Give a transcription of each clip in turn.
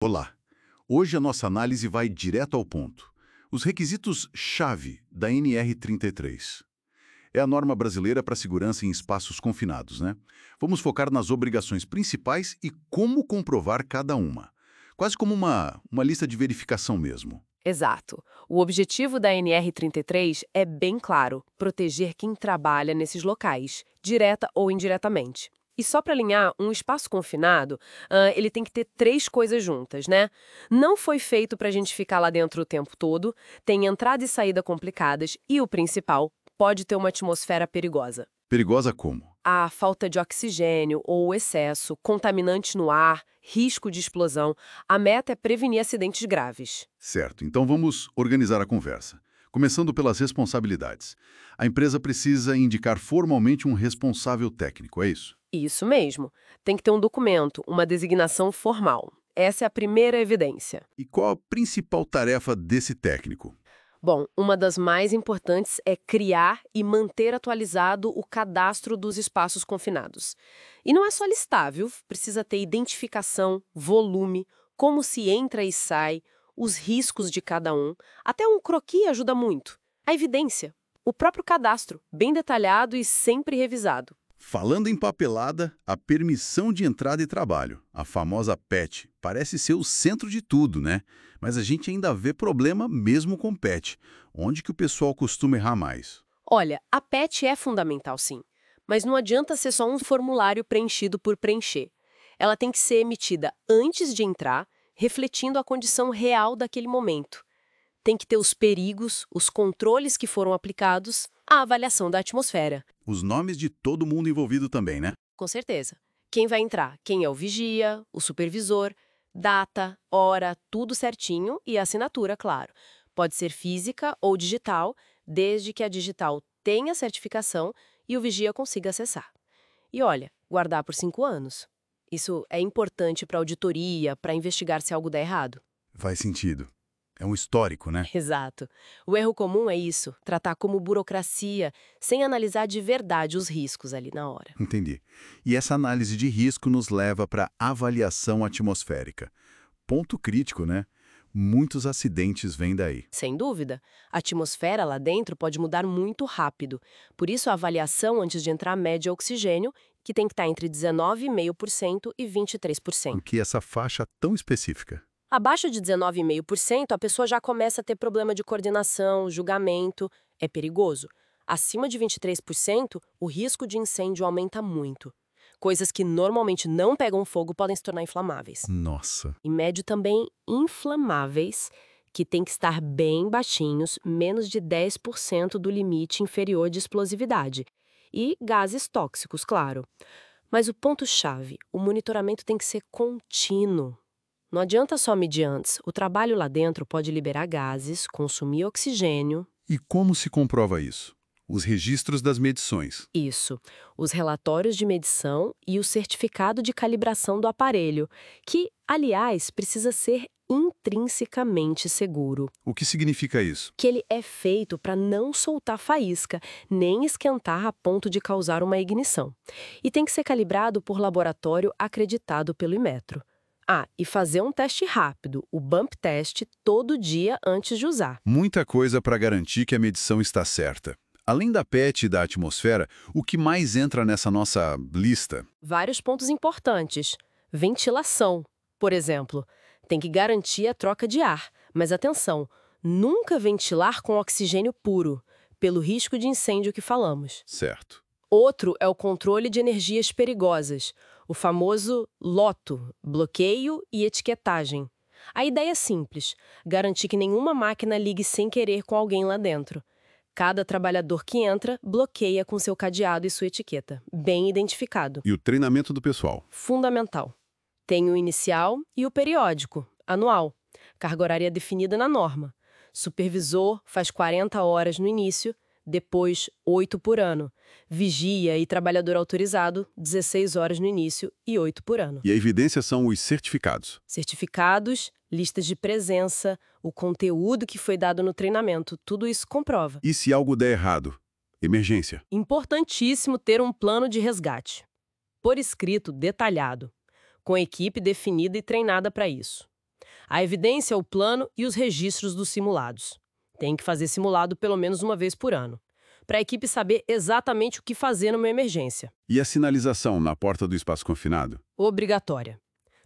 Olá! Hoje a nossa análise vai direto ao ponto. Os requisitos-chave da NR33. É a norma brasileira para segurança em espaços confinados, né? Vamos focar nas obrigações principais e como comprovar cada uma. Quase como uma lista de verificação mesmo. Exato. O objetivo da NR33 é bem claro: proteger quem trabalha nesses locais, direta ou indiretamente. E só para alinhar, um espaço confinado, ele tem que ter três coisas juntas, né? Não foi feito para a gente ficar lá dentro o tempo todo, tem entrada e saída complicadas e, o principal, pode ter uma atmosfera perigosa. Perigosa como? A falta de oxigênio ou o excesso, contaminante no ar, risco de explosão. A meta é prevenir acidentes graves. Certo, então vamos organizar a conversa. Começando pelas responsabilidades. A empresa precisa indicar formalmente um responsável técnico, é isso? Isso mesmo. Tem que ter um documento, uma designação formal. Essa é a primeira evidência. E qual a principal tarefa desse técnico? Bom, uma das mais importantes é criar e manter atualizado o cadastro dos espaços confinados. E não é só listar, viu? Precisa ter identificação, volume, como se entra e sai, os riscos de cada um. Até um croquis ajuda muito. A evidência. O próprio cadastro, bem detalhado e sempre revisado. Falando em papelada, a permissão de entrada e trabalho, a famosa PET, parece ser o centro de tudo, né? Mas a gente ainda vê problema mesmo com PET. Onde que o pessoal costuma errar mais? Olha, a PET é fundamental, sim, mas não adianta ser só um formulário preenchido por preencher. Ela tem que ser emitida antes de entrar, refletindo a condição real daquele momento. Tem que ter os perigos, os controles que foram aplicados, a avaliação da atmosfera. Os nomes de todo mundo envolvido também, né? Com certeza. Quem vai entrar? Quem é o vigia, o supervisor, data, hora, tudo certinho e assinatura, claro. Pode ser física ou digital, desde que a digital tenha certificação e o vigia consiga acessar. E olha, guardar por 5 anos. Isso é importante para auditoria, para investigar se algo der errado. Faz sentido. É um histórico, né? Exato. O erro comum é isso, tratar como burocracia, sem analisar de verdade os riscos ali na hora. Entendi. E essa análise de risco nos leva para a avaliação atmosférica. Ponto crítico, né? Muitos acidentes vêm daí. Sem dúvida, a atmosfera lá dentro pode mudar muito rápido. Por isso, a avaliação antes de entrar mede oxigênio, que tem que estar entre 19,5% e Por 23%. que essa faixa tão específica? Abaixo de 19,5%, a pessoa já começa a ter problema de coordenação, julgamento, é perigoso. Acima de 23%, o risco de incêndio aumenta muito. Coisas que normalmente não pegam fogo podem se tornar inflamáveis. Nossa. Em médio também inflamáveis, que tem que estar bem baixinhos, menos de 10% do limite inferior de explosividade. E gases tóxicos, claro. Mas o ponto-chave, o monitoramento tem que ser contínuo. Não adianta só medir antes. O trabalho lá dentro pode liberar gases, consumir oxigênio. E como se comprova isso? Os registros das medições. Isso, os relatórios de medição e o certificado de calibração do aparelho, que, aliás, precisa ser intrinsecamente seguro. O que significa isso? Que ele é feito para não soltar faísca, nem esquentar a ponto de causar uma ignição. E tem que ser calibrado por laboratório acreditado pelo Inmetro. Ah, e fazer um teste rápido, o bump test, todo dia antes de usar. Muita coisa para garantir que a medição está certa. Além da PET e da atmosfera, o que mais entra nessa nossa lista? Vários pontos importantes. Ventilação, por exemplo. Tem que garantir a troca de ar. Mas atenção, nunca ventilar com oxigênio puro, pelo risco de incêndio que falamos. Certo. Outro é o controle de energias perigosas, o famoso LOTO, bloqueio e etiquetagem. A ideia é simples, garantir que nenhuma máquina ligue sem querer com alguém lá dentro. Cada trabalhador que entra bloqueia com seu cadeado e sua etiqueta, bem identificado. E o treinamento do pessoal? Fundamental. Tem o inicial e o periódico, anual. Carga horária definida na norma. Supervisor faz 40 horas no início, depois 8 por ano. Vigia e trabalhador autorizado, 16 horas no início e 8 por ano. E a evidência são os certificados. Certificados, listas de presença, o conteúdo que foi dado no treinamento, tudo isso comprova. E se algo der errado? Emergência. Importantíssimo ter um plano de resgate. Por escrito, detalhado, com equipe definida e treinada para isso. A evidência é o plano e os registros dos simulados. Tem que fazer simulado pelo menos uma vez por ano, para a equipe saber exatamente o que fazer numa emergência. E a sinalização na porta do espaço confinado? Obrigatória.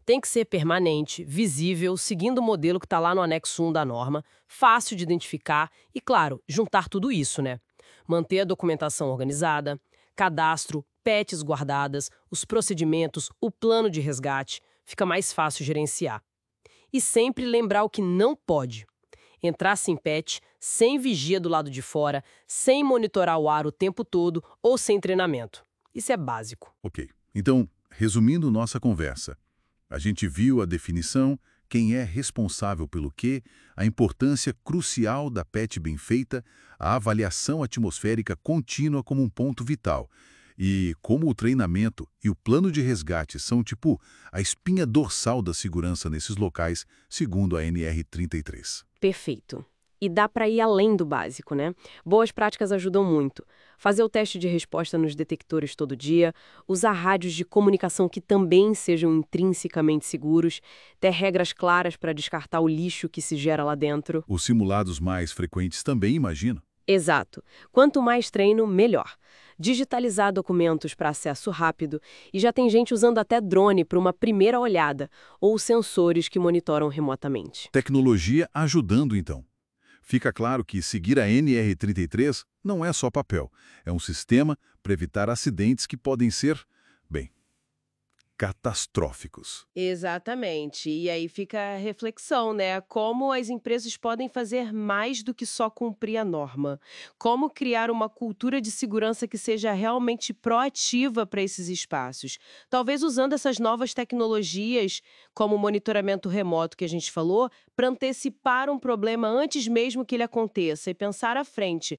Tem que ser permanente, visível, seguindo o modelo que está lá no anexo 1 da norma, fácil de identificar e, claro, juntar tudo isso, né? Manter a documentação organizada, cadastro, PETs guardadas, os procedimentos, o plano de resgate, fica mais fácil gerenciar. E sempre lembrar o que não pode. Entrar sem PET, sem vigia do lado de fora, sem monitorar o ar o tempo todo ou sem treinamento. Isso é básico. Ok. Então, resumindo nossa conversa, a gente viu a definição, quem é responsável pelo quê, a importância crucial da PET bem feita, a avaliação atmosférica contínua como um ponto vital, e como o treinamento e o plano de resgate são tipo a espinha dorsal da segurança nesses locais, segundo a NR33. Perfeito. E dá para ir além do básico, né? Boas práticas ajudam muito. Fazer o teste de resposta nos detectores todo dia, usar rádios de comunicação que também sejam intrinsecamente seguros, ter regras claras para descartar o lixo que se gera lá dentro. Os simulados mais frequentes também, imagino. Exato. Quanto mais treino, melhor. Digitalizar documentos para acesso rápido e já tem gente usando até drone para uma primeira olhada ou sensores que monitoram remotamente. Tecnologia ajudando, então. Fica claro que seguir a NR33 não é só papel, é um sistema para evitar acidentes que podem ser, bem, catastróficos. Exatamente. E aí fica a reflexão, né? Como as empresas podem fazer mais do que só cumprir a norma. Como criar uma cultura de segurança que seja realmente proativa para esses espaços. Talvez usando essas novas tecnologias, como o monitoramento remoto que a gente falou, para antecipar um problema antes mesmo que ele aconteça e pensar à frente.